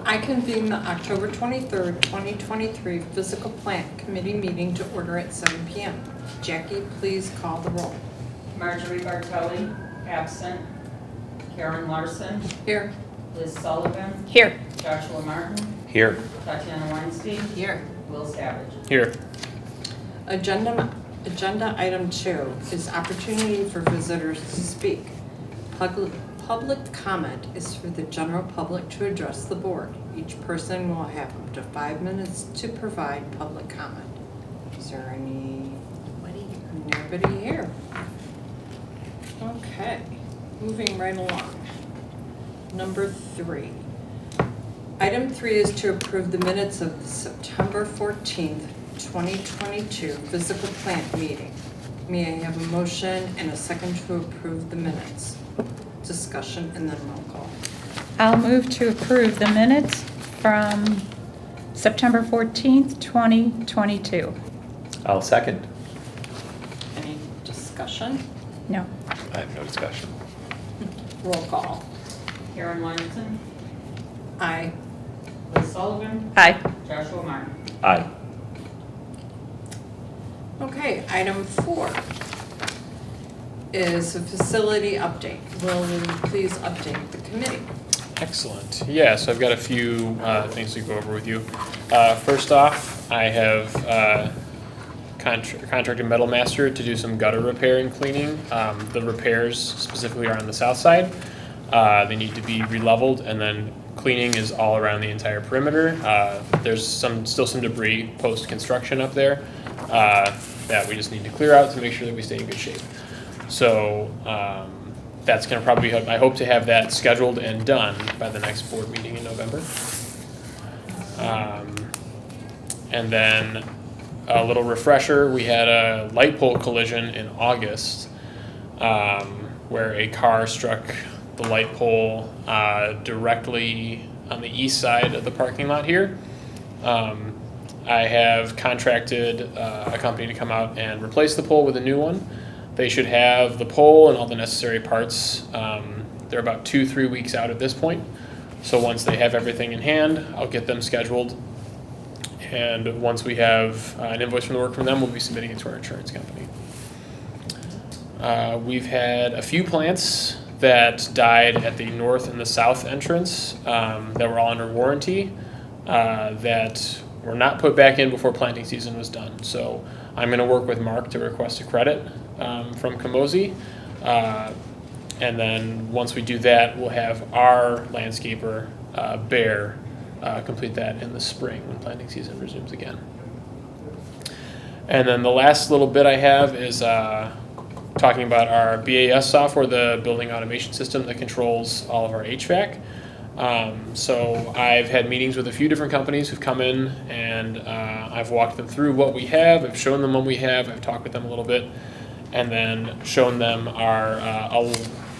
I convene the October 23rd, 2023 Physical Plant Committee meeting to order at 7 p.m. Jackie, please call the roll. Marjorie Bartelli, absent. Karen Larson. Here. Liz Sullivan. Here. Joshua Martin. Here. Tatiana Weinstein. Here. Will Savage. Here. Agenda item 2 is opportunity for visitors to speak. Public comment is for the general public to address the board. Each person will have up to 5 minutes to provide public comment. Is there nobody here? Okay, moving right along. Number 3. Item 3 is to approve the minutes of the September 14th, 2022 physical plant meeting. May I have a motion and a second to approve the minutes? Discussion and then roll call. I'll move to approve the minutes from September 14th, 2022. I'll second. Any discussion? No. I have no discussion. Roll call. Karen Larson. Aye. Liz Sullivan. Aye. Joshua Martin. Aye. Okay, item 4 is a facility update. Will you please update the committee? Excellent. Yeah, so I've got a few things to go over with you. First off, I have contracted Metal Master to do some gutter repair and cleaning. The repairs specifically are on the south side. They need to be re-leveled, and then cleaning is all around the entire perimeter. There's still some debris post-construction up there that we just need to clear out to make sure that we stay in good shape. So that's going to probably, I hope to have that scheduled and done by the next board meeting in November. And then a little refresher, we had a light pole collision in August where a car struck the light pole directly on the east side of the parking lot here. I have contracted a company to come out and replace the pole with a new one. They should have the pole and all the necessary parts. They're about 2-3 weeks out at this point. So once they have everything in hand, I'll get them scheduled. And once we have an invoice from the work from them, we'll be submitting it to our insurance company. We've had a few plants that died at the north and the south entrance that were all under warranty that were not put back in before planting season was done. So I'm going to work with Mark to request a credit from Kamosi. And then once we do that, we'll have our landscaper, Bear, complete that in the spring when planting season resumes again. And then the last little bit I have is talking about our BAS software, the building automation system that controls all of our HVAC. So I've had meetings with a few different companies who've come in, and I've walked them through what we have. I've shown them what we have. I've talked with them a little bit, and then shown them our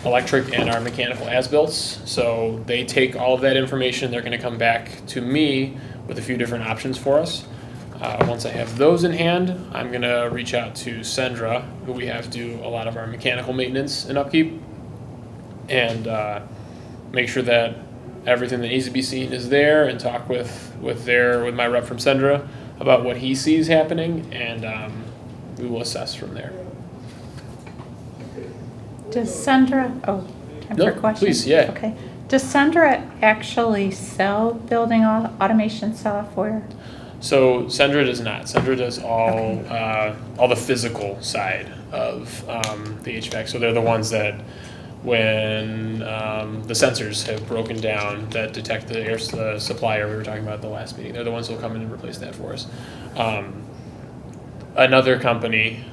electric and our mechanical as-builts. So they take all of that information. They're going to come back to me with a few different options for us. Once I have those in hand, I'm going to reach out to Sendra, who we have do a lot of our mechanical maintenance and upkeep, and make sure that everything that needs to be seen is there, and talk with my rep from Sendra about what he sees happening, and we will assess from there. Does Sendra, time for a question? Please, yeah. Okay. Does Sendra actually sell building automation software? So Sendra does not. Sendra does all the physical side of the HVAC. So they're the ones that when the sensors have broken down that detect the air supplier we were talking about at the last meeting, they're the ones who will come in and replace that for us. Another company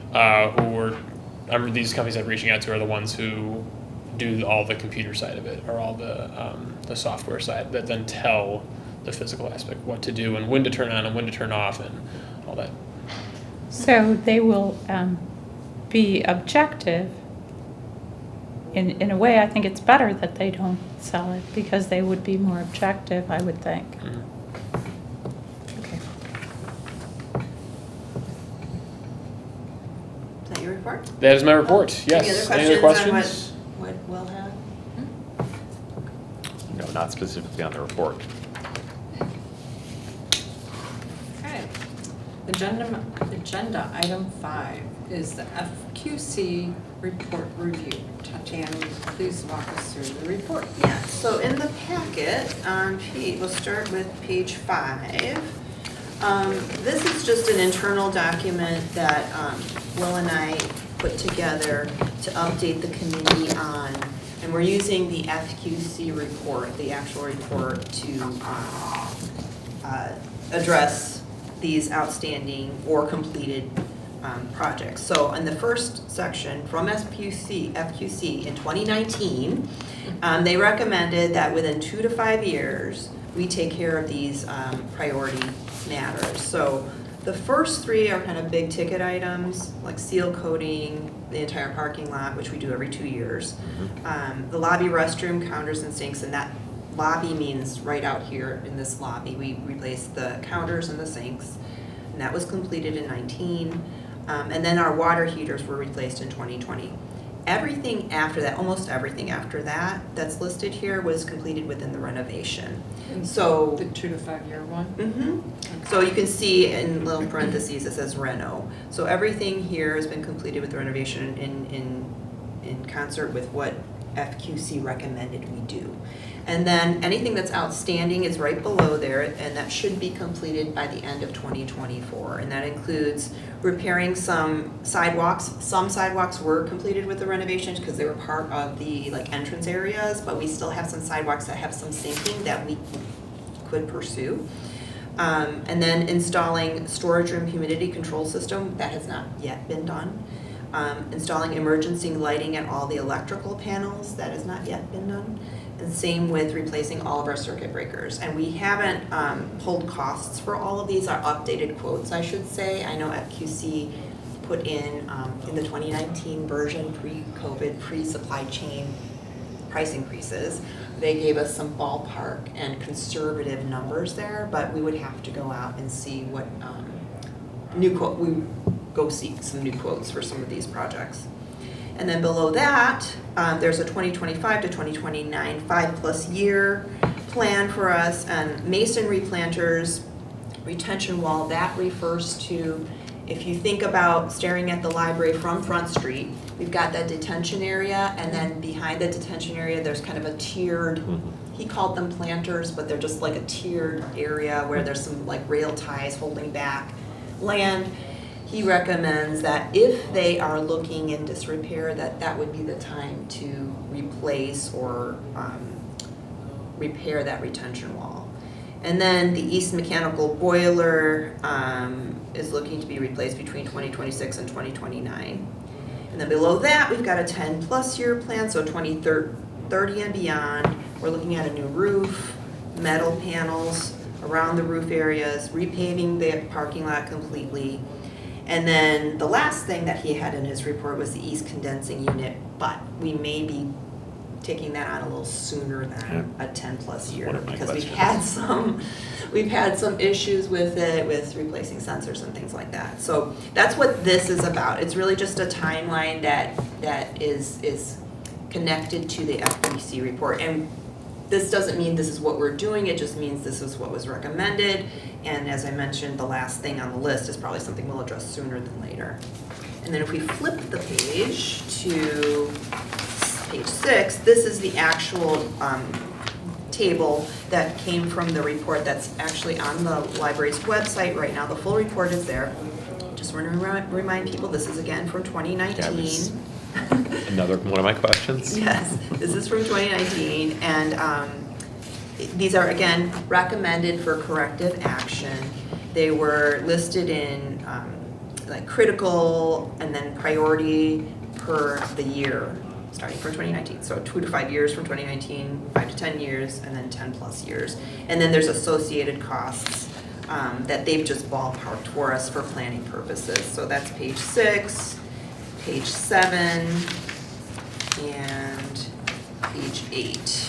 these companies I'm reaching out to are the ones who do all the computer side of it, or all the software side that then tell the physical aspect, what to do and when to turn on and when to turn off and all that. So they will be objective. In a way, I think it's better that they don't sell it, because they would be more objective, I would think. Mm-hmm. Okay. Is that your report? That is my report. Yes. Any other questions on what we'll have? No, not specifically on the report. Agenda item 5 is the FQC report review. Tatiana, please walk us through the report. Yeah, so in the packet, we'll start with page 5. This is just an internal document that Will and I put together to update the committee on, and we're using the FQC report, the actual report, to address these outstanding or completed projects. So in the first section, from FQC in 2019, they recommended that within 2 to 5 years, we take care of these priority matters. So the first 3 are kind of big ticket items, like seal coating the entire parking lot, which we do every 2 years. The lobby restroom counters and sinks, and that lobby means right out here in this lobby. We replaced the counters and the sinks, and that was completed in 19. And then our water heaters were replaced in 2020. Everything after that, almost everything after that that's listed here was completed within the renovation. So The 2 to 5 year one? So you can see in little parentheses it says reno. So everything here has been completed with the renovation in concert with what FQC recommended we do. And then anything that's outstanding is right below there, and that should be completed by the end of 2024. And that includes repairing some sidewalks. Some sidewalks were completed with the renovations because they were part of the entrance areas, but we still have some sidewalks that have some sinking that we could pursue. And then installing storage room humidity control system, that has not yet been done. Installing emergency lighting at all the electrical panels, that has not yet been done. And same with replacing all of our circuit breakers. And we haven't pulled costs for all of these, our updated quotes, I should say. I know FQC put in the 2019 version, pre-COVID, pre-supply chain price increases. They gave us some ballpark and conservative numbers there, but we would have to go out and see what new quote, we go seek some new quotes for some of these projects. And then below that, there's a 2025 to 2029 5+ year plan for us. And masonry planters, retention wall, that refers to, if you think about staring at the library from Front Street, we've got that detention area, and then behind the detention area, there's kind of a tiered, he called them planters, but they're just like a tiered area where there's some rail ties holding back land. He recommends that if they are looking in disrepair, that would be the time to replace or repair that retention wall. And then the east mechanical boiler is looking to be replaced between 2026 and 2029. And then below that, we've got a 10+ year plan, so 2030 and beyond. We're looking at a new roof, metal panels around the roof areas, repaving the parking lot completely. And then the last thing that he had in his report was the east condensing unit, but we may be taking that on a little sooner than a 10+ year, because we've had some issues with it, with replacing sensors and things like that. So that's what this is about. It's really just a timeline that is connected to the FQC report. And this doesn't mean this is what we're doing, it just means this is what was recommended. And as I mentioned, the last thing on the list is probably something we'll address sooner than later. And then if we flip the page to page 6, this is the actual table that came from the report that's actually on the library's website right now. The full report is there. Just want to remind people, this is again from 2019. Another one of my questions. Yes, this is from 2019, and these are, again, recommended for corrective action. They were listed in critical and then priority per the year, starting from 2019. So 2 to 5 years from 2019, 5 to 10 years, and then 10+ years. And then there's associated costs that they've just ballparked for us for planning purposes. So that's page 6, page 7, and page 8.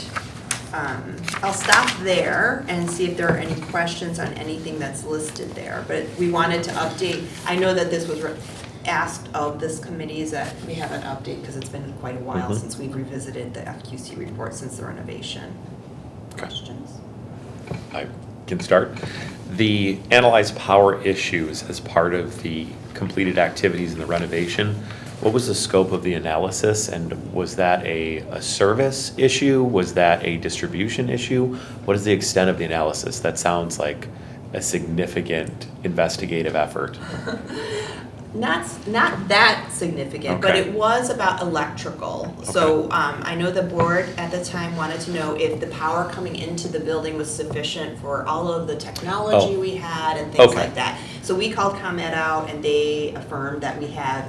I'll stop there and see if there are any questions on anything that's listed there, but we wanted to update. I know that this was asked of this committee, is that we have an update because it's been quite a while since we've revisited the FQC report since the renovation. Questions? I can start. The analyze power issues as part of the completed activities in the renovation. What was the scope of the analysis, and was that a service issue? Was that a distribution issue? What is the extent of the analysis? That sounds like a significant investigative effort. Not that significant, but Okay. it was about electrical. So I know the board at the time wanted to know if the power coming into the building was sufficient for all of the technology Oh. we had and things Okay. like that. So we called ComEd out and they affirmed that we have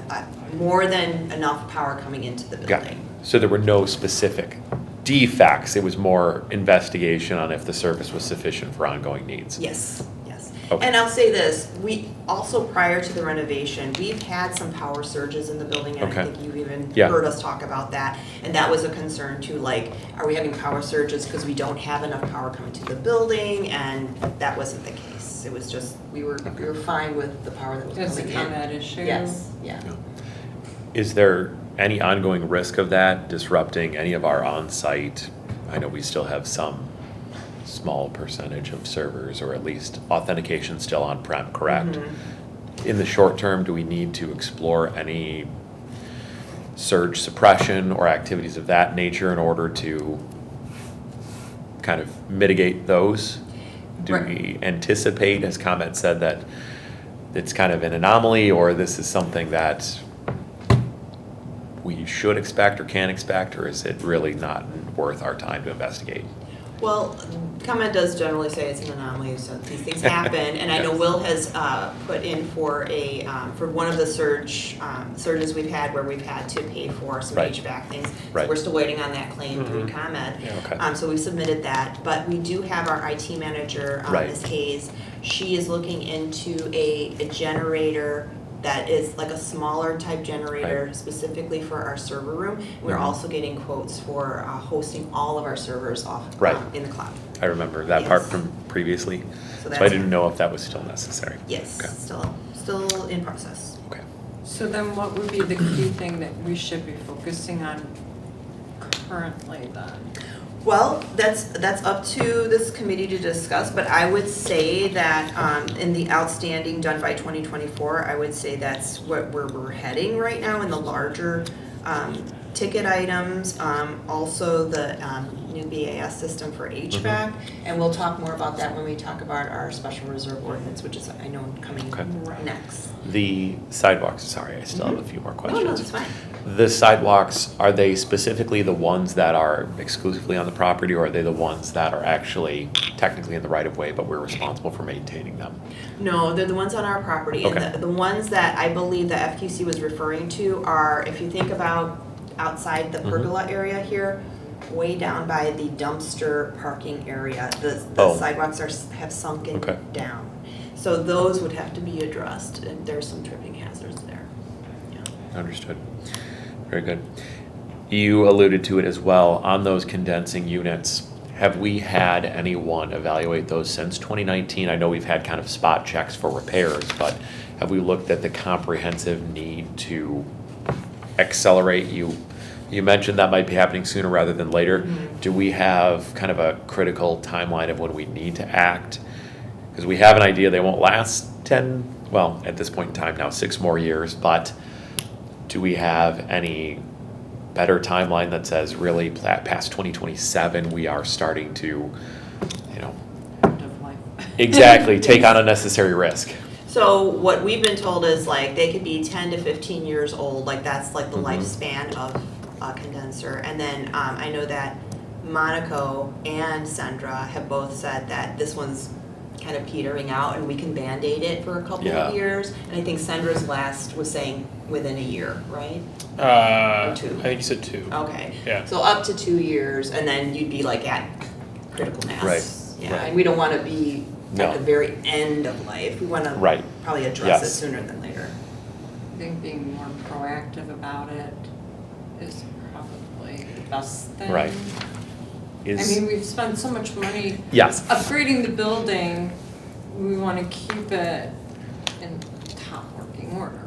more than enough power coming into the Got it. building. So there were no specific defects, it was more investigation on if the service was sufficient for ongoing needs? Yes, yes. Okay. And I'll say this, we also prior to the renovation, we've had some power surges in the building, and I Okay. think you even Yeah. heard us talk about that. And that was a concern too, like, are we having power surges because we don't have enough power coming to the building? And that wasn't the case. It was just, we were fine with the power that was It's a coming in. ComEd issue. Yes, yeah. Is there any ongoing risk of that disrupting any of our on-site? I know we still have some small percentage of servers, or at least authentication still on-prem, correct? Mhm. In the short term, do we need to explore any surge suppression or activities of that nature in order to kind of mitigate those? Do Right. we anticipate, as ComEd said, that it's kind of an anomaly, or this is something that we should expect or can expect, or is it really not worth our time to investigate? Well, ComEd does generally say it's an anomaly, so these things happen, and I know Yes. Will has put in for for one of the surges we've had where we've had to pay for some Right. HVAC things. So Right. we're still waiting on that claim through Mhm. ComEd. Yeah. Okay. So we submitted that, but we do have our IT manager, Right. Ms. Hayes. She is looking into a generator that is like a smaller type generator specifically for our server room. We're Mhm. also getting quotes for hosting all of our servers off Right. in the cloud. I remember that part Yes. from previously, So so I that's- didn't know if that was still necessary. Yes, Okay. still in process. Okay. So then what would be the key thing that we should be focusing on currently then? Well, that's up to this committee to discuss, but I would say that in the outstanding done by 2024, I would say that's where we're heading right now in the larger ticket items, also the new BAS system for HVAC, and we'll talk more about that when we talk about our special reserve ordinance, which is, I know, coming Okay. next. The sidewalks, sorry, I still have a few more No, questions. no, that's fine. The sidewalks, are they specifically the ones that are exclusively on the property, or are they the ones that are actually technically in the right of way, but we're responsible for maintaining them? No, they're the ones on our property, and Okay. the ones that I believe the FQC was referring to are, if you think about outside the Mhm. pergola area here, way down by the dumpster parking area, the Oh. sidewalks have sunken Okay. down. So those would have to be addressed, and there's some tripping hazards there. Yeah. Understood. Very good. You alluded to it as well, on those condensing units. Have we had anyone evaluate those since 2019? I know we've had kind of spot checks for repairs, but have we looked at the comprehensive need to accelerate? You mentioned that might be happening sooner rather than later. Mhm. Do we have kind of a critical timeline of when we need to act? Because we have an idea they won't last 10, well, at this point in time now, 6 more years, but do we have any better timeline that says really past 2027, we are starting to, you know, End of life. exactly, take on unnecessary risk? So what we've been told is like they could be 10 to 15 years old, like that's like the Mhm. lifespan of a condenser. And then I know that Monaco and Sandra have both said that this one's kind of petering out and we can Band-Aid it for a couple Yeah. of years. And I think Sandra's last was saying within a year, right? Or 2. I think you said 2. Okay. Yeah. So up to 2 years, and then you'd be like at critical mass. Right, Yeah, right. and we don't want to be No. at the very end of life. We want to Right. probably address it Yes. sooner than later. I think being more proactive about it is probably the best thing. Right. I Is, mean, we've spent so much money yes, upgrading the building, we want to keep it in top working order.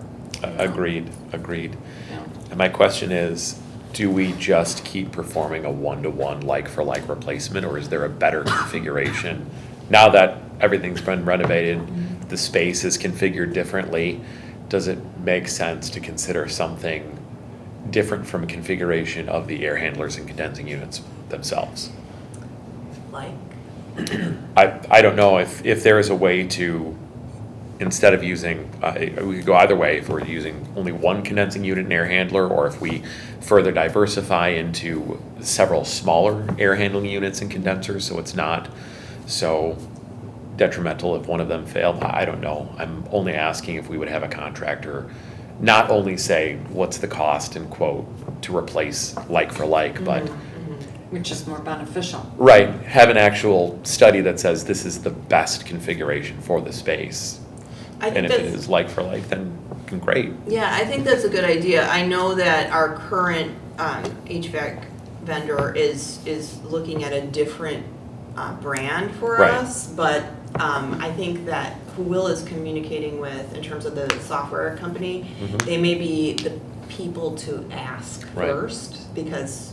agreed, agreed. You know? And my question is, do we just keep performing a one-to-one like-for-like replacement, or is there a better configuration? Now that everything's been renovated, the space is configured differently. Does it make sense to consider something different from a configuration of the air handlers and condensing units themselves? Like, I don't know if there is a way to, instead of using, we could go either way, if we're using only one condensing unit and air handler, or if we further diversify into several smaller air handling units and condensers, so it's not so detrimental if one of them failed. I don't know. I'm only asking if we would have a contractor not only say, what's the cost and quote to replace like for like, but Which is more beneficial. right, have an actual study that says this is the best configuration for the space. I think And if it that's, is like for like, then great. yeah, I think that's a good idea. I know that our current HVAC vendor is looking at a different brand for Right. us, but I think that who Will is communicating with in terms of the software company, they may be the people to ask Right. first, because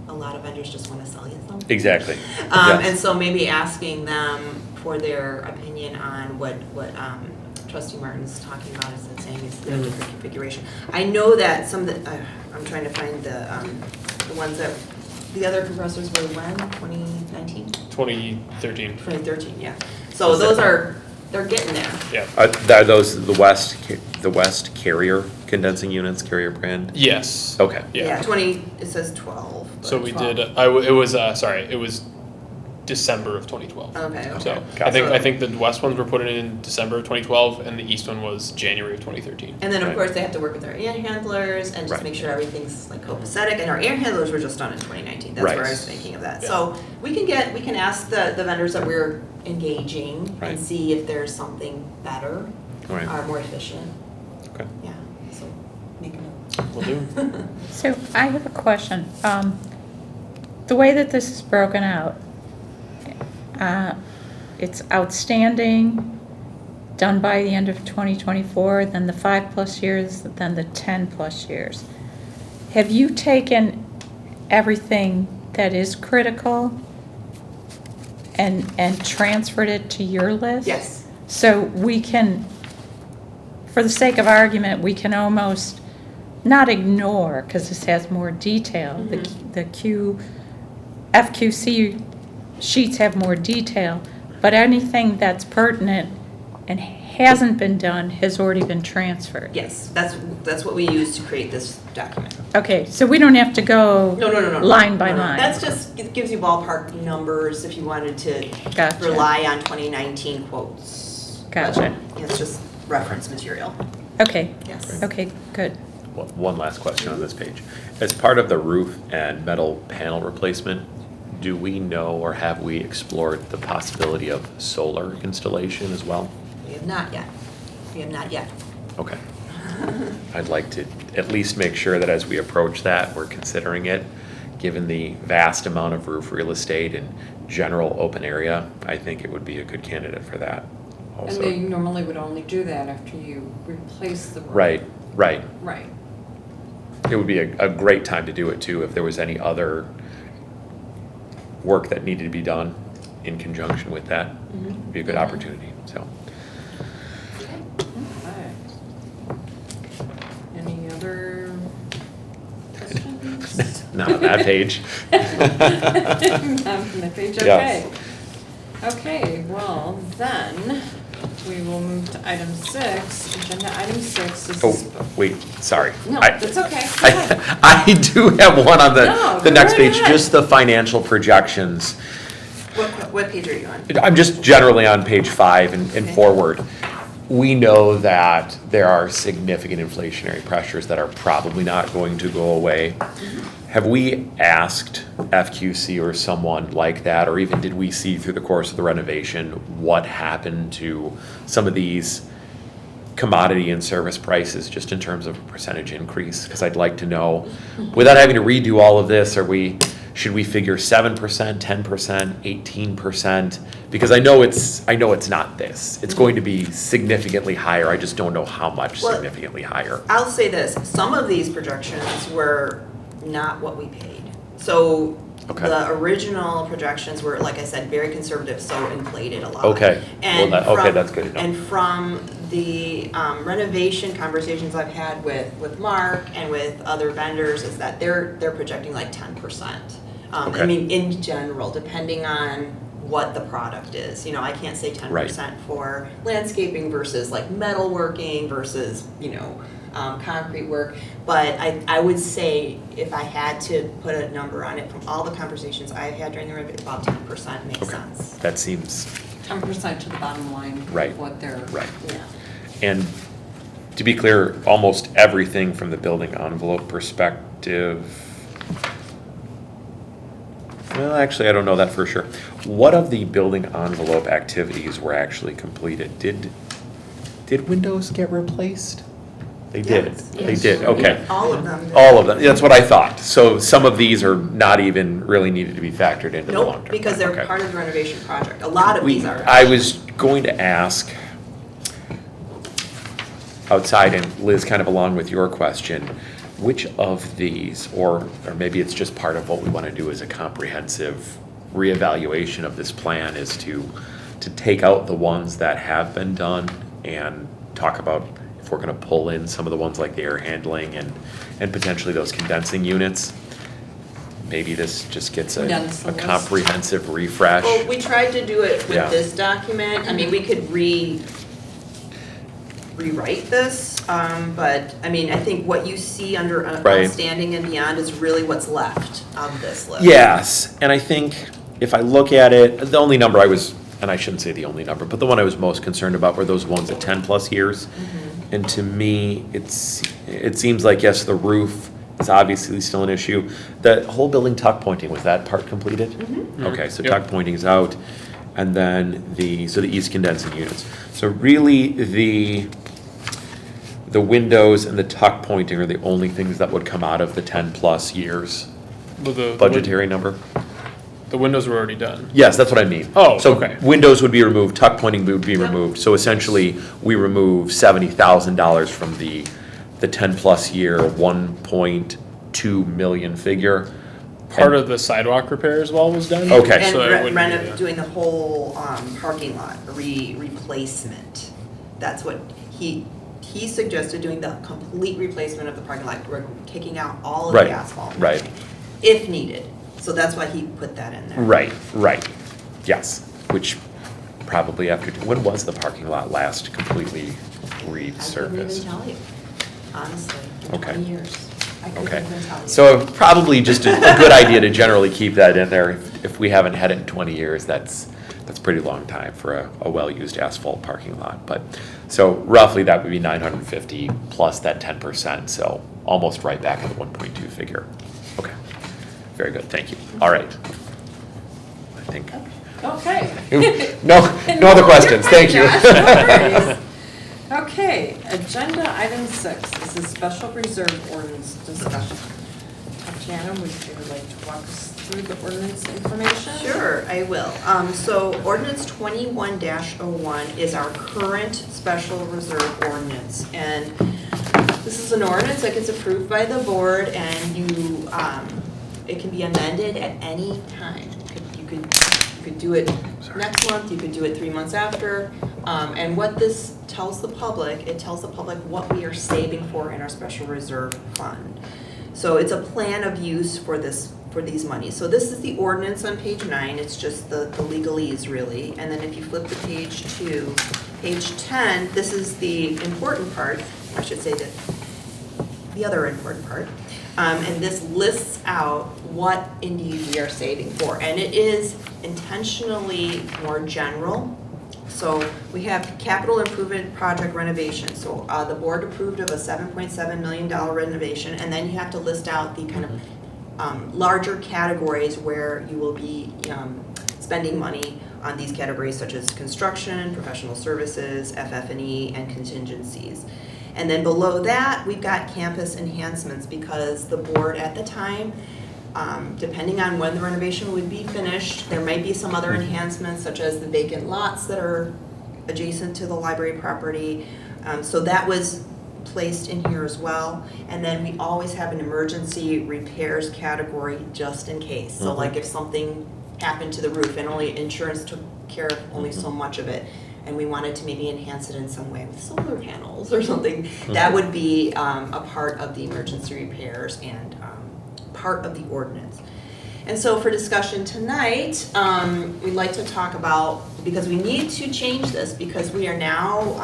a lot of vendors just want to sell you something. Exactly. Yes. And so maybe asking them for their opinion on what Trustee Martin's talking about, is that saying is the different configuration. I know that some of the, I'm trying to find the ones that, the other compressors were when, 2019? 2013. 2013, yeah. So those are, they're getting there. Yeah. Are those the West Carrier condensing units, Carrier brand? Yes. Okay. Yeah. 20, it says 12. but- So we 12. did. It was it was December of 2012. Okay, okay. So Gotcha. I think the west ones were put in December of 2012, and the east one was January of 2013. And then, of Right. course, they have to work with their air handlers and just Right. make sure everything's like copacetic. And our air handlers were just done in 2019. That's Right. where I was thinking of that. Yeah. So we can ask the vendors that we're engaging Right. and see if there's something better All right. or more efficient. Okay. Yeah, so make a note. Will do. So I have a question. The way that this is broken out, it's outstanding, done by the end of 2024, then the 5+ years, then the 10+ years. Have you taken everything that is critical and transferred it to your list? Yes. So we can, for the sake of argument, we can almost not ignore, because this has more detail. The FQC sheets have more detail, but anything that's pertinent and hasn't been done has already been transferred. Yes, that's what we use to create this document. Okay, so we don't have to go No. line by No, no. line. That's just, it gives you ballpark numbers if you wanted to Gotcha. rely on 2019 quotes. Gotcha. It's just reference material. Okay, Yes. okay, good. One last question on this page. As part of the roof and metal panel replacement, do we know or have we explored the possibility of solar installation as well? We have not yet. We have not yet. Okay. I'd like to at least make sure that as we approach that, we're considering it. Given the vast amount of roof real estate and general open area, I think it would be a good candidate for that And also. they normally would only do that after you replace the roof. Right. Right. It would be a great time to do it too, if there was any other work that needed to be done in conjunction with that. It'd be a good opportunity, so. Alright. Any other questions? Not on that page. Not on the page, okay. Yes. Okay, well, then, we will move to item 6, agenda item 6. This is. Oh, wait, sorry. No, I- that's okay, go ahead. I do have one on No, the go next right page, ahead. just the financial projections. What page are you on? I'm just generally on page 5 and Okay. forward. We know that there are significant inflationary pressures that are probably not going to go away. Have we asked FQC or someone like that, or even did we see through the course of the renovation what happened to some of these commodity and service prices, just in terms of percentage increase? Because I'd like to know, without having to redo all of this, should we figure 7%, 10%, 18%? Because I know it's not this. It's going to be significantly higher. I just don't know how much Well, significantly higher. I'll say this, some of these projections were not what we paid. So Okay. The original projections were, like I said, very conservative, so inflated a lot. Okay. And Well, from, that's good to know. And from the renovation conversations I've had with Mark and with other vendors is that they're projecting like 10%. Okay. I mean, in general, depending on what the product is. You know, I can't say 10% Right. for landscaping versus like metalworking versus, concrete work. But I would say if I had to put a number on it, from all the conversations I've had during the renovation, about 10% makes Okay. sense. That seems 10% to the bottom line Right. of what they're. right. Yeah. And to be clear, almost everything from the building envelope perspective, well, actually, I don't know that for sure. What of the building envelope activities were actually completed? Did windows get replaced? They did. Yes, They yes. did, okay. All of them. All of them, that's what I thought. So some of these are not even really needed to be factored into the long term. Nope, because they're Okay. part of the renovation project. A lot of these are. I was going to ask, outside, and Liz, kind of along with your question, which of these, or maybe it's just part of what we want to do as a comprehensive reevaluation of this plan, is to take out the ones that have been done and talk about if we're going to pull in some of the ones like the air handling and potentially those condensing units. Maybe this just gets Condense the a list. comprehensive refresh. Well, we tried to do it Yeah. with this document. I mean, we could rewrite this, but I mean, I think what you see under Right. outstanding and beyond is really what's left of this list. Yes, and I think if I look at it, the only number I was, and I shouldn't say the only number, but the one I was most concerned about were those ones at 10+ years. And to me, it seems like, yes, the roof is obviously still an issue. The whole building tuck pointing, was that part completed? Okay, so Yep. tuck pointing is out. And then the east condensing units. So really, the windows and the tuck pointing are the only things that would come out of the 10+ years But the budgetary number? The windows were already done. Yes, that's what I mean. Oh, So okay. windows would be removed, tuck pointing would be Yep. removed. So essentially, we remove $70,000 from the 10+ year, 1.2 million figure. Part of the sidewalk repair as well was done. Okay. And So it wouldn't be the- doing the whole parking lot replacement. That's what he suggested, doing the complete replacement of the parking lot. We're taking out all of Right, the asphalt. right. If needed. So that's why he put that in there. Right, yes, which probably after, when was the parking lot last completely I couldn't even resurfaced? tell you, honestly. Okay. 20 years. I couldn't Okay, even tell you. so probably just a good idea to generally keep that in there. If we haven't had it in 20 years, that's a pretty long time for a well-used asphalt parking lot. But, so roughly that would be 950 plus that 10%, so almost right back at the 1.2 figure. Okay, very good, thank you. All right. I think, Okay. no other questions, You're fine, thank you. Josh, no worries. Okay, agenda item 6, this is special reserve ordinance discussion. Tatiana, would you like to walk us through the ordinance information? Sure, I will. So ordinance 21-01 is our current special reserve ordinance. And this is an ordinance that gets approved by the board and you, it can be amended at any time. You could do it next month, you could do it 3 months after. And what this tells the public, it tells the public what we are saving for in our special reserve fund. So it's a plan of use for these monies. So this is the ordinance on page 9, it's just the legalese really. And then if you flip to page 2, page 10, this is the important part, I should say that the other important part. And this lists out what indeed we are saving for. And it is intentionally more general. So we have capital improvement project renovation. So the board approved of a $7.7 million renovation, and then you have to list out the kind of larger categories where you will be spending money on these categories such as construction, professional services, FF&E, and contingencies. And then below that, we've got campus enhancements because the board at the time, depending on when the renovation would be finished, there might be some other enhancements such as the vacant lots that are adjacent to the library property. So that was placed in here as well. And then we always have an emergency repairs category just in case. So like if something happened to the roof and only insurance took care of only so much of it, and we wanted to maybe enhance it in some way with solar panels or something, that would be a part of the emergency repairs and part of the ordinance. And so for discussion tonight, we'd like to talk about, because we need to change this because we are now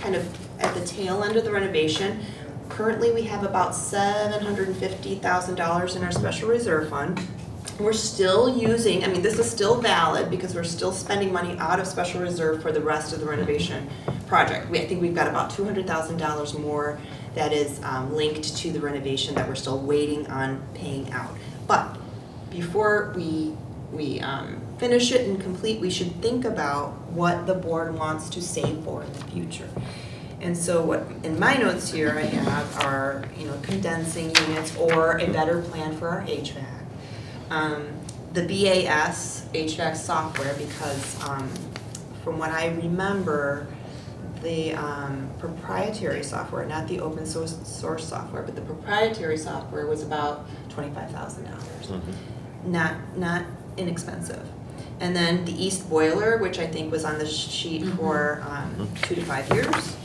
kind of at the tail end of the renovation. Currently, we have about $750,000 in our special reserve fund. We're still using, I mean, this is still valid because we're still spending money out of special reserve for the rest of the renovation project. I think we've got about $200,000 more that is linked to the renovation that we're still waiting on paying out. But before we finish it and complete, we should think about what the board wants to save for in the future. And so what in my notes here I have are, condensing units or a better plan for our HVAC. The BAS HVAC software, because from what I remember, the proprietary software, not the open source software, but the proprietary software was about $25,000. Not inexpensive. And then the East Boiler, which I think was on the sheet for 2 to 5 years.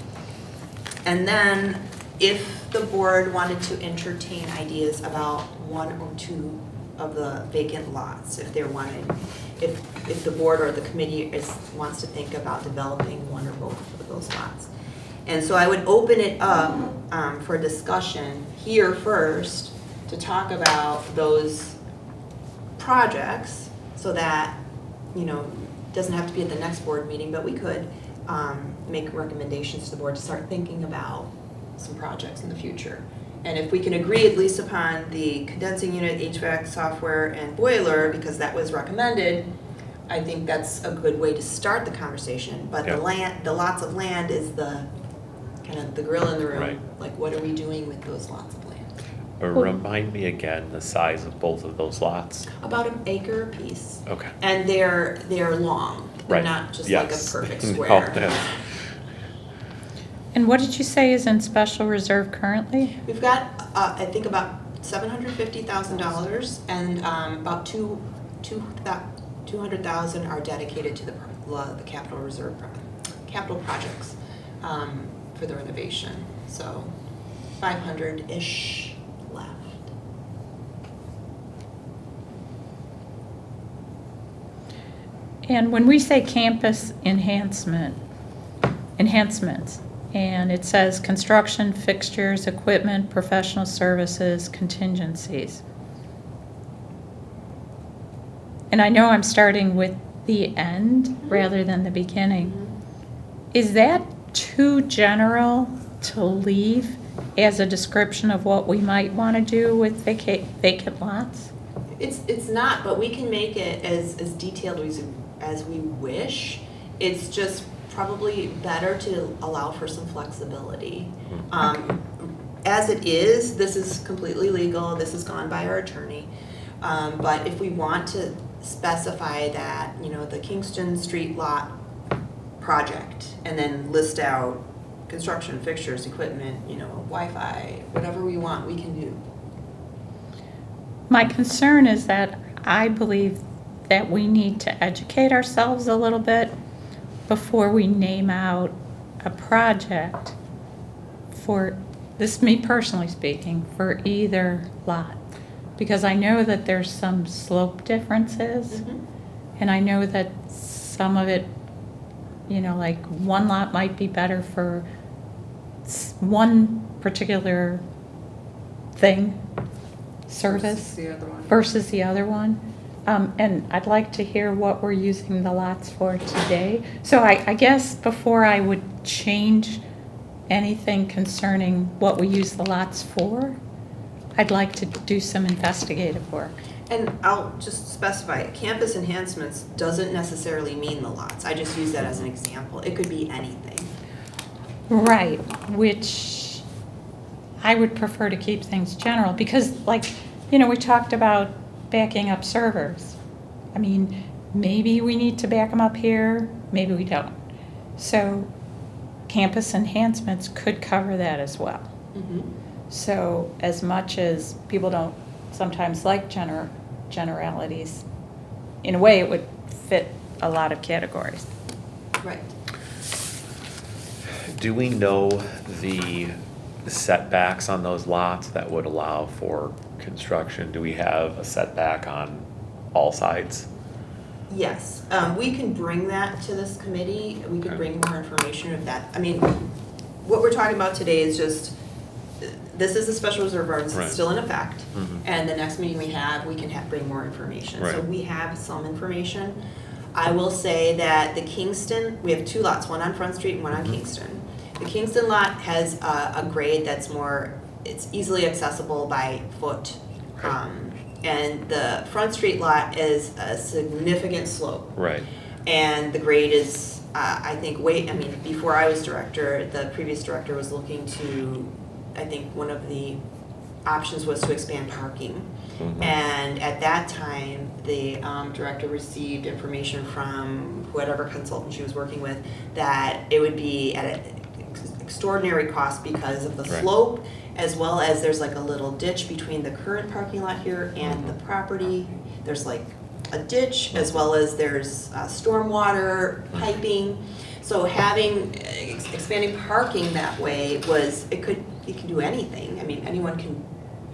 And then if the board wanted to entertain ideas about 1 or 2 of the vacant lots, if they're wanting, if the board or the committee wants to think about developing 1 or both of those lots. And so I would open it up for discussion here first to talk about those projects so that, doesn't have to be at the next board meeting, but we could make recommendations to the board to start thinking about some projects in the future. And if we can agree at least upon the condensing unit, HVAC software, and boiler, because that was recommended, I think that's a good way to start the conversation. But the lots of land is the kind of the grill in the room. Right. Like, what are we doing with those lots of land? Remind me again the size of both of those lots. About an acre apiece. Okay. And they're long. They're Right. not just Yes. like a perfect No, square. no. And what did you say is in special reserve currently? We've got, I think, about $750,000, and about 200,000 are dedicated to the capital reserve, capital projects for the renovation. So 500-ish left. And when we say campus enhancements, and it says construction, fixtures, equipment, professional services, contingencies. And I know I'm starting with the end rather than the beginning. Is that too general to leave as a description of what we might want to do with vacant lots? It's not, but we can make it as detailed as we wish. It's just probably better to allow for some flexibility. As it is, this is completely legal. This is gone by our attorney. But if we want to specify that, the Kingston Street lot project, and then list out construction, fixtures, equipment, Wi-Fi, whatever we want, we can do. My concern is that I believe that we need to educate ourselves a little bit before we name out a project for, this is me personally speaking, for either lot. Because I know that there's some slope differences, and I know that some of it, like one lot might be better for one particular thing, service, versus the other one. And I'd like to hear what we're using the lots for today. So I guess before I would change anything concerning what we use the lots for, I'd like to do some investigative work. And I'll just specify, campus enhancements doesn't necessarily mean the lots. I just use that as an example. It could be anything. Right, which I would prefer to keep things general because, we talked about backing up servers. I mean, maybe we need to back them up here, maybe we don't. So campus enhancements could cover that as well. Mhm. So as much as people don't sometimes like generalities, in a way it would fit a lot of categories. Right. Do we know the setbacks on those lots that would allow for construction? Do we have a setback on all sides? Yes, we can bring that to this committee, we could Okay. bring more information of that. I mean, what we're talking about today is just, this is a special reserve ordinance, Right. it's still in effect. Mhm. And the next meeting we have, we can bring more information. So Right. we have some information. I will say that the Kingston, we have 2 lots, one on Front Street and one on Mhm. Kingston. The Kingston lot has a grade that's more, it's easily accessible by foot. Right. And the Front Street lot is a significant slope. Right. And the grade is, I think, before I was director, the previous director was looking to, I think one of the options was to expand parking. Mhm. And at that time, the director received information from whatever consultant she was working with that it would be at an extraordinary cost because of the Right. slope, as well as there's like a little ditch between the current parking lot here and the property. There's like a ditch, as well as there's stormwater piping. So having, expanding parking that way was, it could do anything. I mean, anyone can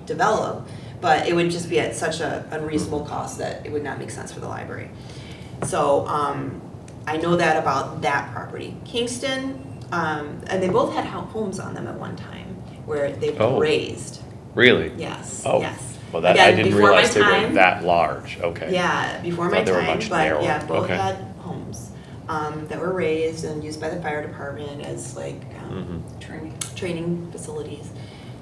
develop, but it would just be at such a unreasonable cost that it would not make sense for the library. So, I know that about that property. Kingston, and they both had homes on them at one time, where they were Oh. raised. Really? Yes, Oh. yes. Well, that, Again, I didn't before my realize they were time. that large. Okay. Yeah, before my Thought they were time, much but narrower. yeah, both Okay. had homes that were raised and used by the fire department as like Mhm. training facilities.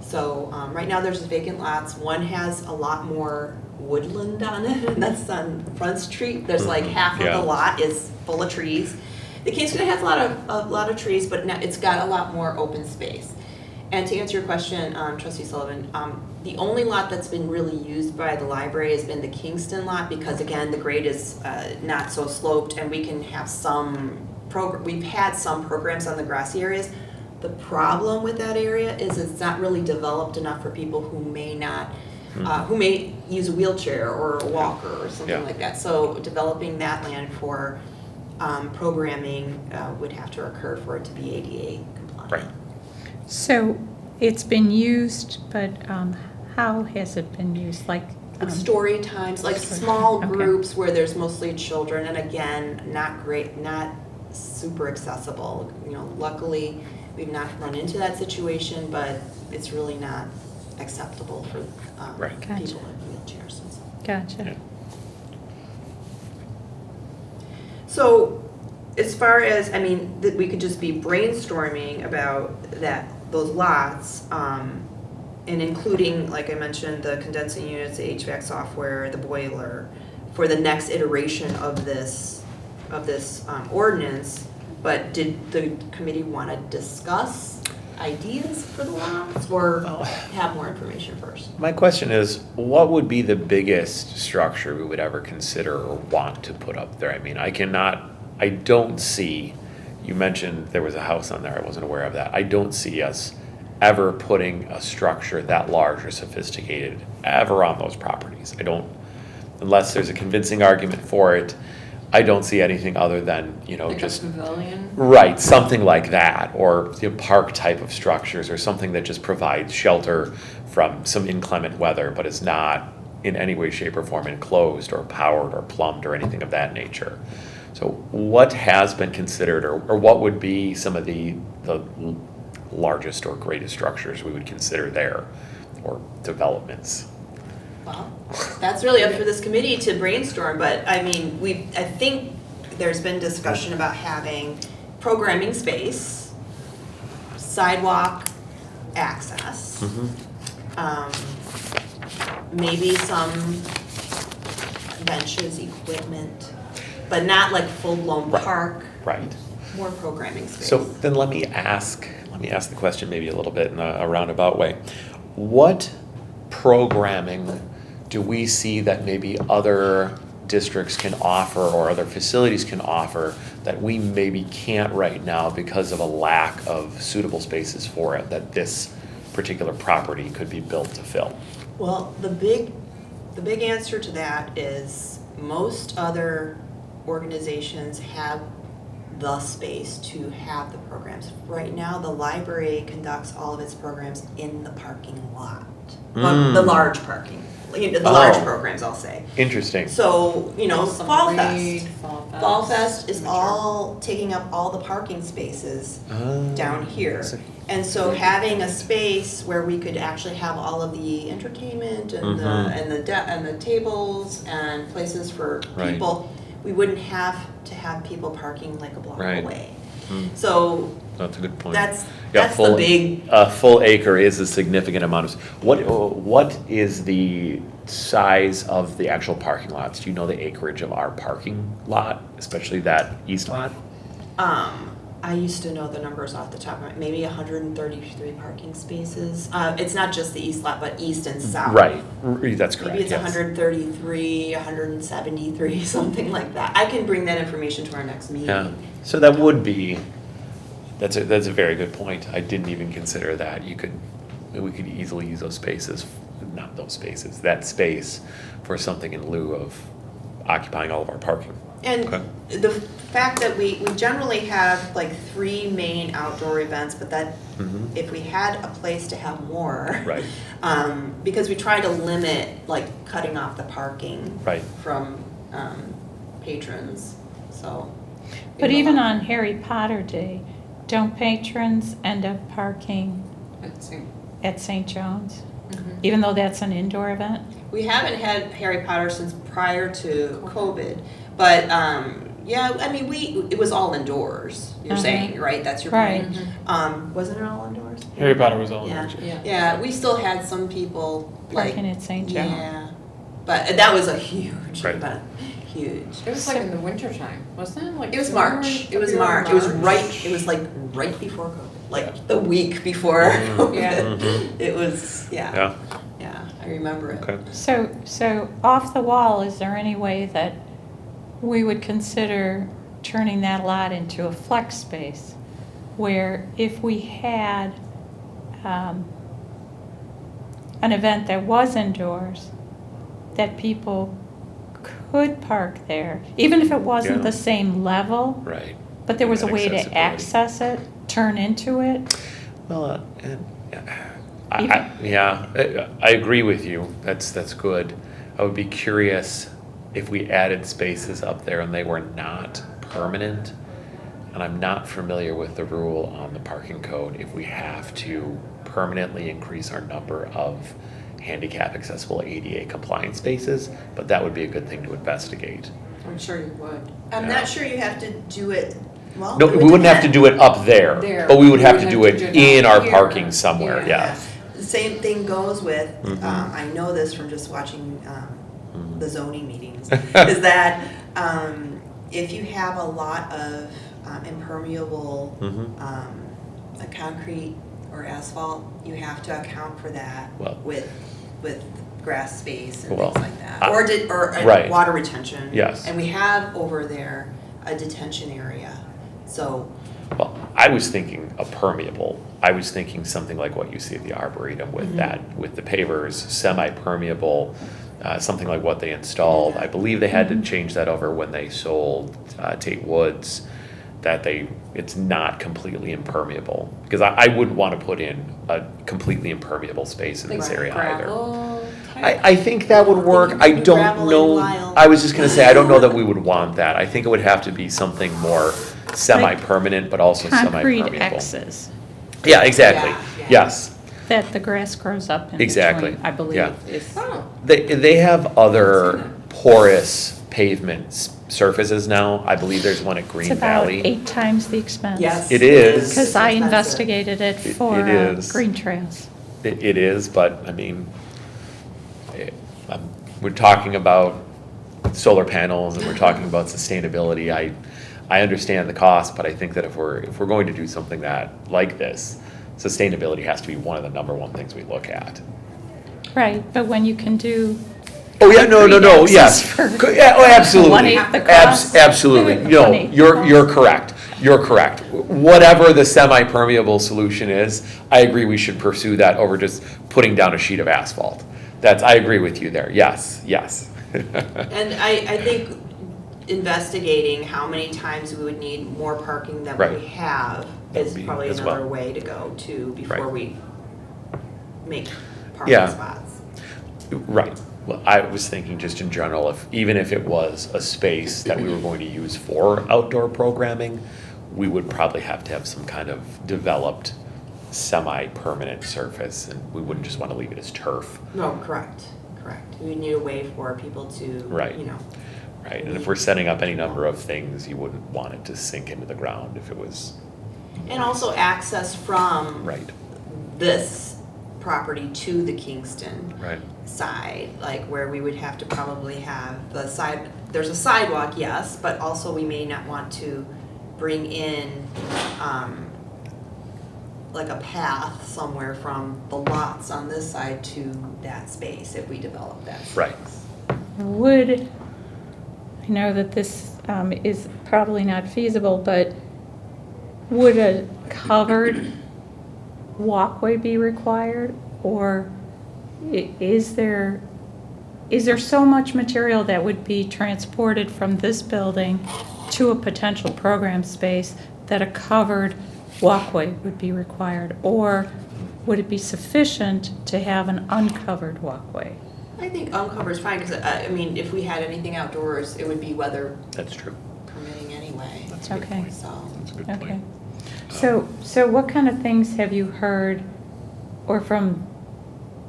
So right now there's vacant lots. One has a lot more woodland on it, and that's on Front Street. There's like Mhm. half of Yeah. the lot is full of trees. The Kingston has a lot of trees, but now it's got a lot more open space. And to answer your question, Trustee Sullivan, the only lot that's been really used by the library has been the Kingston lot, because again, the grade is not so sloped, and we can have we've had some programs on the grassy areas. The problem with that area is it's not really developed enough for people who may not, who may use a wheelchair or a walker or something Yeah. like that. So developing that land for programming would have to occur for it to be ADA compliant. Right. So it's been used, but how has it been used? Like Story times, like Story small time, okay. groups where there's mostly children, and again, not super accessible. You know, luckily, we've not run into that situation, but it's really not acceptable for Right. Gotcha. people in wheelchairs and stuff. Gotcha. Yeah. So, as far as, I mean, we could just be brainstorming about those lots, and including, like I mentioned, the condensing units, the HVAC software, the boiler, for the next iteration of this ordinance. But did the committee want to discuss ideas for the lots, or have more information first? My question is, what would be the biggest structure we would ever consider or want to put up there? I mean, I don't see, you mentioned there was a house on there, I wasn't aware of that. I don't see us ever putting a structure that large or sophisticated ever on those properties. I don't, unless there's a convincing argument for it, I don't see anything other than, Like just. a pavilion? Right, something like that, or park type of structures, or something that just provides shelter from some inclement weather, but is not in any way, shape, or form enclosed or powered or plumbed or anything of that nature. So what has been considered, or what would be some of the largest or greatest structures we would consider there, or developments? Well, that's really up for this committee to brainstorm, but I mean, I think there's been discussion about having programming space, sidewalk access, maybe some benches, equipment, but not like full-blown Right. park, Right. more programming space. So then let me ask the question maybe a little bit in a roundabout way. What programming do we see that maybe other districts can offer or other facilities can offer that we maybe can't right now because of a lack of suitable spaces for it, that this particular property could be built to fill? Well, the big answer to that is most other organizations have the space to have the programs. Right now, the library conducts all of its programs in the parking lot. Well, the large parking, the large programs, I'll say. Interesting. So, Some Fall Reed, Fest. Fall Fall Fest is Mature. all taking up all the parking spaces down here. That's a- And so having a space where we could actually have all of the entertainment and the tables and places for Right. people, we wouldn't have to have people parking like a block Right. away. Mm. So That's a good point. that's Yeah, the full- big, A full acre is a significant amount of, what is the size of the actual parking lots? Do you know the acreage of our parking lot, especially that east lot? I used to know the numbers off the top of my, maybe 133 parking spaces. It's not just the east lot, but east and south. Right, that's correct, Maybe it's yes. 133, 173, something like that. I can bring that information to our next meeting. Yeah, so that would be, that's a very good point. I didn't even consider that. We could easily use those spaces, not those spaces, that space for something in lieu of occupying all of our parking. And Okay. the fact that we generally have like 3 main outdoor events, but that Mhm. if we had a place to have more. Right. Because we try to limit like cutting off the parking. Right. From patrons, so. But even on Harry Potter Day, don't patrons end up parking Let's see. at St. John's? Mhm. Even though that's an indoor event? We haven't had Harry Potter since prior to COVID, but yeah, I mean, it was all indoors. You're Uh-huh. saying, right? That's your Right. point. Wasn't it all indoors? Harry Potter was all Yeah, indoors. Yeah. yeah. We still had some people like Parking at St. John. Yeah, but that was a huge Right. event, huge. It was like in the wintertime, wasn't it? Like It was February, March. It was February, March. It was right. It was like right before COVID, like the week before COVID. Yeah. Mhm. It was Yeah, yeah. I remember it. okay. So off the wall, is there any way that we would consider turning that lot into a flex space? Where if we had an event that was indoors, that people could park there, even if it wasn't Yeah. the same level, Right. but there was a That way to accessibility. access it, turn into it? Well, I agree with you. That's good. I would be curious if we added spaces up there and they were not permanent. And I'm not familiar with the rule on the parking code if we have to permanently increase our number of handicap accessible ADA compliant spaces, but that would be a good thing to investigate. I'm sure you would. I'm Yeah. not sure you have to do it. Well, No, it we wouldn't have to depend. do it up there, There. but we would We have would to have do to it do it in out our here. parking somewhere, Yeah. yeah. The same thing goes with, Mhm. I know this from just watching Mhm. the zoning meetings, is that if you have a lot of impermeable Mhm. concrete or asphalt, you have to account for that Well- with grass space and Well, things like that. I- Or right. water retention. Yes. And we have over there a detention area, so. Well, I was thinking a permeable. I was thinking something like what you see at the Arboretum with Mhm. that, with the pavers, semi-permeable, something like what they installed. I believe they had to change that over when they sold Tate Woods, that it's not completely impermeable. Because I wouldn't want to put in a completely impermeable space in this Like area either. gravel type? I think that would work. I don't Gravel and know. Lisle. I was just gonna say, I don't know that we would want that. I think it would have to be something more semi-permanent, but also Concrete semi-permeable. X's Yeah, exactly. Yeah, yeah. Yes, that the grass grows up in Exactly. between, I believe. Yeah. is- Oh, they have other porous pavement surfaces now. I believe there's one at It's Green about Valley. 8 times the expense. Yes. It is. Because I Expensive. investigated it It- for it is. Green Trails. It is, but I mean, we're talking about solar panels and we're talking about sustainability. I understand the cost, but I think that if we're going to do something like this, sustainability has to be one of the number one things we look at. Right, but when you can do Oh, yeah, no, Free yes. access for Yeah, oh, absolutely. 1/8 the cost. Absolutely. No, 1/8 you're correct. You're correct. Whatever the semi-permeable solution is, I agree we should pursue that over just putting down a sheet of asphalt. I agree with you there. Yes. And I think investigating how many times we would need more parking than Right. we have That is would be probably as another well. way to go to before Right. we make parking Yeah. spots. Right. Well, I was thinking just in general, even if it was a space that we were going to use for outdoor programming, we would probably have to have some kind of developed semi-permanent surface, and we wouldn't just want to leave it as turf. No, correct. We need a way for people to, Right. you know, Right, and if we're setting up any number of things, you wouldn't want it to sink into the ground if it was, and also access from right, this property to the Kingston right, side, like where we would have to probably have the side, there's a sidewalk, yes, but also we may not want to bring in, like a path somewhere from the lots on this side to that space if we develop that space. Right. I know that this is probably not feasible, but would a covered walkway be required? Or is there so much material that would be transported from this building to a potential program space that a covered walkway would be required? Or would it be sufficient to have an uncovered walkway? I think uncover is fine, because I mean, if we had anything outdoors, it would be weather that's true. permitting anyway. That's a good Okay. point. So, That's a good Okay. point. So what kind of things have you heard, or from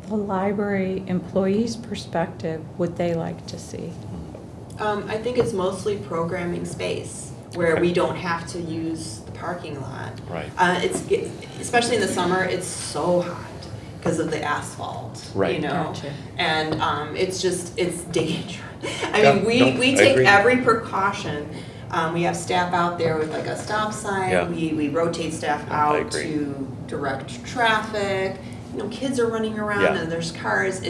the library employees' perspective, would they like to see? I think it's mostly programming space where we don't have to use the parking lot. Right. Especially in the summer, it's so hot because of the asphalt, Right. you know? Gotcha. And it's dangerous. I Yeah, mean, we no, I take agree. every precaution. We have staff out there with like a stop sign. Yeah. We rotate staff Yeah, I out agree. to direct traffic. You know, kids are running around Yeah. and there's cars.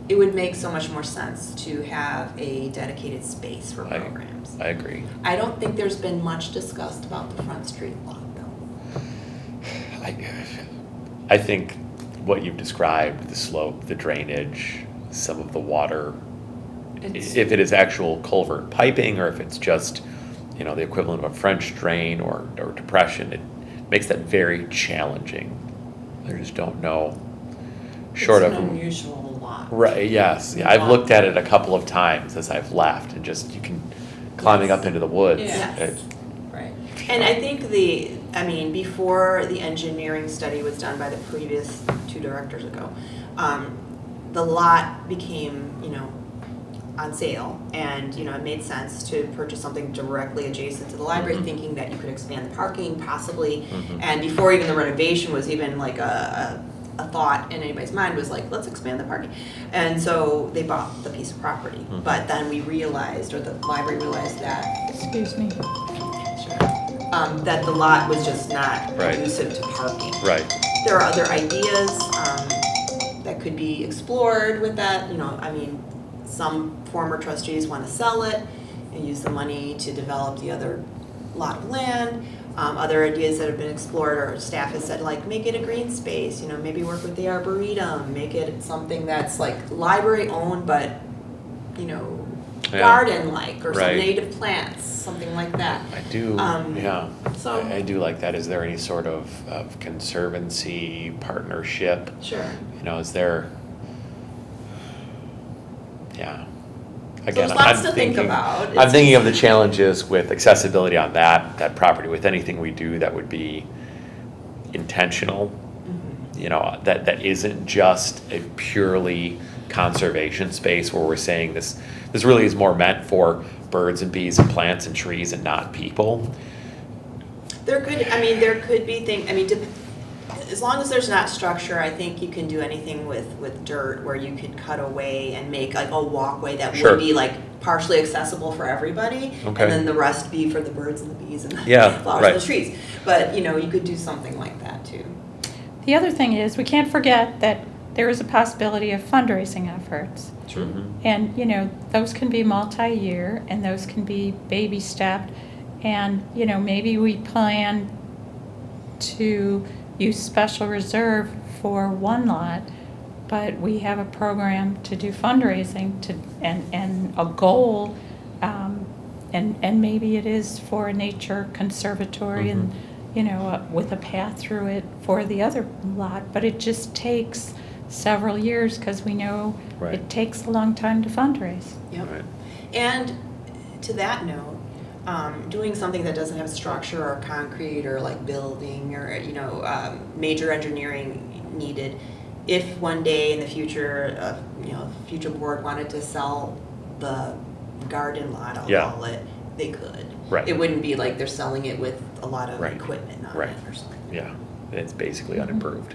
It would make so much more sense to have a dedicated space for programs. I agree. I don't think there's been much discussed about the Front Street lot though. I think what you've described, the slope, the drainage, some of the water, if it is actual culvert piping or if it's just, the equivalent of a French drain or depression, it makes that very challenging. I just don't know. Short It's of an unusual lot. right, yes, yeah, I've looked at it a couple of times as I've left, and just you can climbing up into the woods. Yeah. it- Right. And I think before the engineering study was done by the previous two directors ago, the lot became, on sale, and, it made sense to purchase something directly adjacent to the library, Mhm. thinking that you could expand the parking possibly, Mhm. and before even the renovation was even like a thought in anybody's mind, was like, let's expand the parking. And so they bought the piece of property, Mhm. but then we realized, or the library realized that Excuse me. that the lot was just not Right. conducive to parking. Right, There are other ideas that could be explored with that, some former trustees want to sell it and use the money to develop the other lot of land. Other ideas that have been explored, or staff has said, like, make it a green space, maybe work with the Arboretum, make it something that's like library owned, but, Yeah. garden-like, or some Right. native plants, something like that. I do, yeah. So, I do like that. Is there any sort of conservancy partnership? sure. Is there? Yeah. So Again, there's lots I'm to think thinking, about. I'm thinking of the challenges with accessibility on that property, with anything we do that would be intentional. Mhm. That isn't just a purely conservation space where we're saying this really is more meant for birds and bees and plants and trees and not people. There could be things, as long as there's not structure, I think you can do anything with dirt, where you could cut away and make like a walkway that Sure. would be like partially accessible for everybody. Okay. And then the rest be for the birds and the bees and the Yeah, flowers right. and the trees. But, you could do something like that too. The other thing is, we can't forget that there is a possibility of fundraising efforts. Mhm. And, you know, those can be multi-year and those can be baby stepped. And, you know, maybe we plan to use special reserve for one lot, but we have a program to do fundraising and a goal, and maybe it is for a nature conservatory and, you know, with a path through it for the other lot, but it just takes several years because we know Right. it takes a long time to fundraise. Yep. Right. And to that note, doing something that doesn't have structure or concrete or like building or, you know, major engineering needed, if one day in the future, you know, future board wanted to sell the garden lot, I'll Yeah. call it, they could. Right. It wouldn't be like they're selling it with a lot of Right. equipment on Right. it or something. Yeah, it's basically unimproved.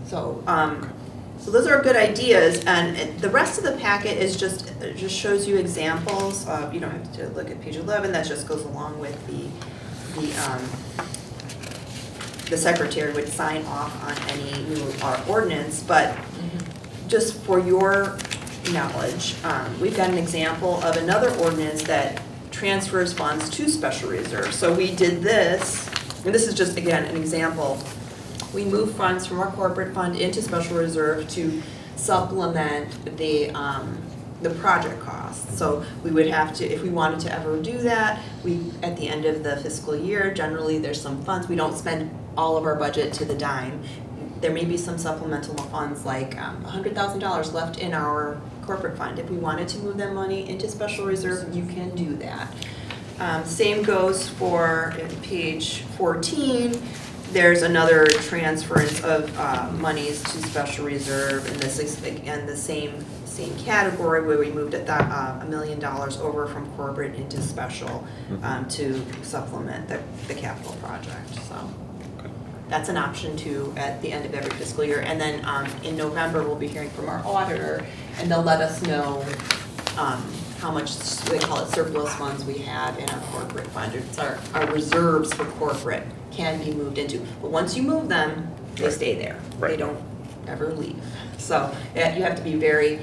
So, so those are good ideas, and the rest of the packet is just shows you examples. You don't have to look at page 11. That just goes along with the secretary would sign off on any new ordinance. But just for your knowledge, we've got an example of another ordinance that transfers funds to special reserve. So we did this, and this is just again an example. We move funds from our corporate fund into special reserve to supplement the project costs. So we would have to, if we wanted to ever do that, at the end of the fiscal year, generally there's some funds. We don't spend all of our budget to the dime. There may be some supplemental funds like $100,000 left in our corporate fund. If we wanted to move that money into special reserve, you can do that. Same goes for page 14. There's another transference of monies to special reserve, and this is again the same category where we moved $1 million over from corporate into special to supplement the capital project. So that's an option too at the end of every fiscal year. And then in November we'll be hearing from our auditor, and they'll let us know how much, they call it surplus funds, we have in our corporate fund. It's our reserves for corporate can be moved into. But once you move them, they Right. stay there. Right. They don't ever leave. So you have to be very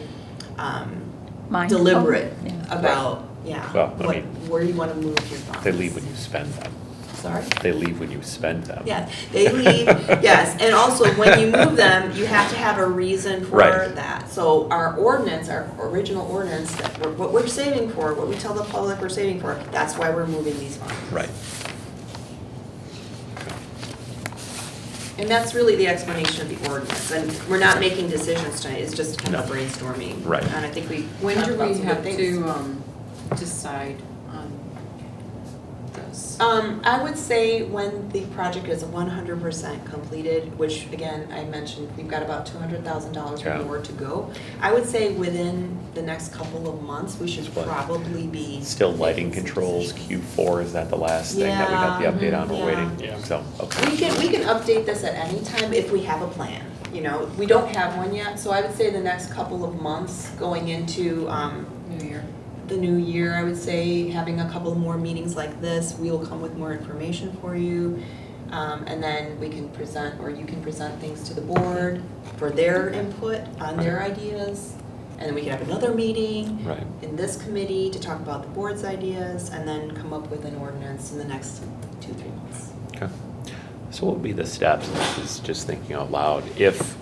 Mindful. deliberate Yeah. about Well, I mean, where you want to move your funds. They leave when you spend them. Sorry? They leave when you spend them. Yeah, they leave, yes, and also when you move them, you have to have a reason for Right. that. So our ordinance, our original ordinance, what we're saving for, what we tell the public we're saving for, that's why we're moving these funds. Right. And that's really the explanation of the ordinance, and we're not making decisions tonight, it's just kind of No. brainstorming. Right. And I think we When talked do about we some good have things. to decide on this? I would say when the project is 100% completed, which again, I mentioned, we've got about $200,000 Yeah. more to go. I would say within the next couple of months, we should What? probably be. Still lighting making some controls, decisions. Q4, is that the last thing that we got the Yeah, update on? yeah. We're waiting. Yeah. So, okay. We can update this at any time if we have a plan, you know, we don't have one yet, so I would say the next couple of months going into, New Year. the new year, I would say, having a couple more meetings like this, we will come with more information for you. And then we can present, or you can present things to the board for their input on their ideas. And then we can have another meeting Right. in this committee to talk about the board's ideas, and then come up with an ordinance in the next 2-3 months. Okay. So what would be the steps, and this is just thinking out loud, if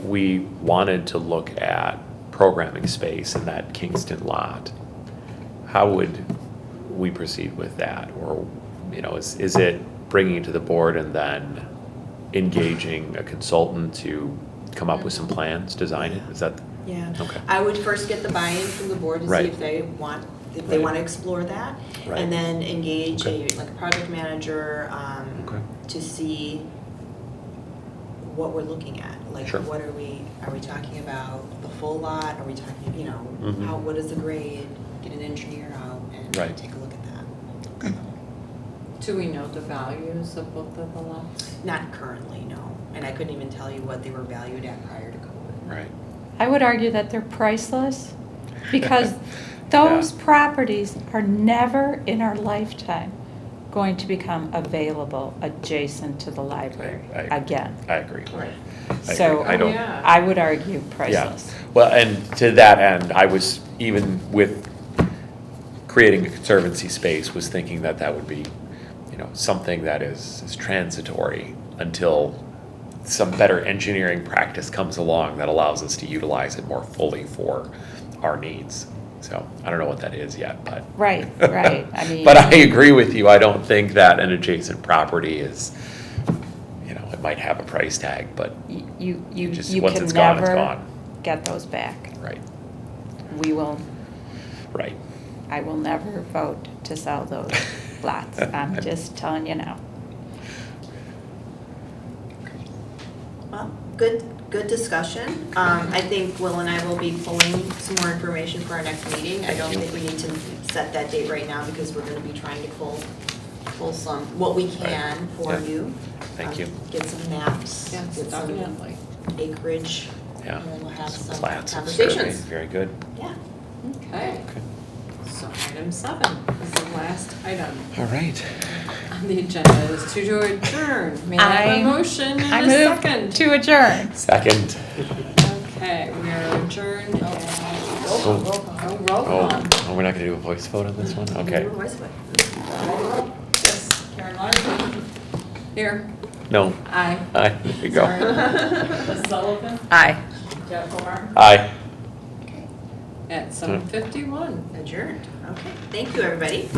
we wanted to look at programming space in that Kingston lot, how would we proceed with that? Or, you know, is it bringing it to the board and then engaging a consultant to come up with some plans, design it? Is that, Yeah. okay. I would first get the buy-in from the board to see Right. if they want Right. to explore that. Right. And then engage Okay. a project manager Okay. to see what we're looking at. Like, Sure. what are we talking about the full lot? Are we talking, you know, Mhm. what is the grade? Get an engineer out and Right. take a look at that. Okay. Do we know the values of both of the lots? Not currently, no. And I couldn't even tell you what they were valued at prior to COVID. Right. I would argue that they're priceless because those properties are never in our lifetime going to become available adjacent to the library I- again. I agree. Right. I So agree. I don't, Yeah. I would argue yeah. priceless. Well, and to that end, I was, even with creating a conservancy space, was thinking that that would be, something that is transitory until some better engineering practice comes along that allows us to utilize it more fully for our needs. So I don't know what that is yet, but. Right, right. I mean. But I agree with you. I don't think that an adjacent property is, it might have a price tag, but You just, you once can it's gone, it's never gone. get those back. Right, We will, right. I will never vote to sell those lots. I'm just telling you now. Well, good discussion. I think Will and I will be pulling some more information for our next meeting. I don't think we need to set that date right now because we're gonna be trying to pull some, what we can for Yeah. you. Thank you. Get some maps, Yes, get some definitely. acreage, Yeah. and then we'll have some Plats and survey, conversations. very good. Yeah. Okay. So item 7 is the last item All right. on the agenda is to adjourn. May I have a motion I and a move second? to adjourn. Second. Okay, we are adjourned at, Oh. roll Oh, call. we're not gonna do a voice vote on this one? Okay. Voice vote. Yes, Karen Larson. Here. No. Aye. Aye, there you go. Liz Sullivan, Aye. Jeff Martin. Aye. Okay, At 7:51. adjourned. Okay, thank you, everybody.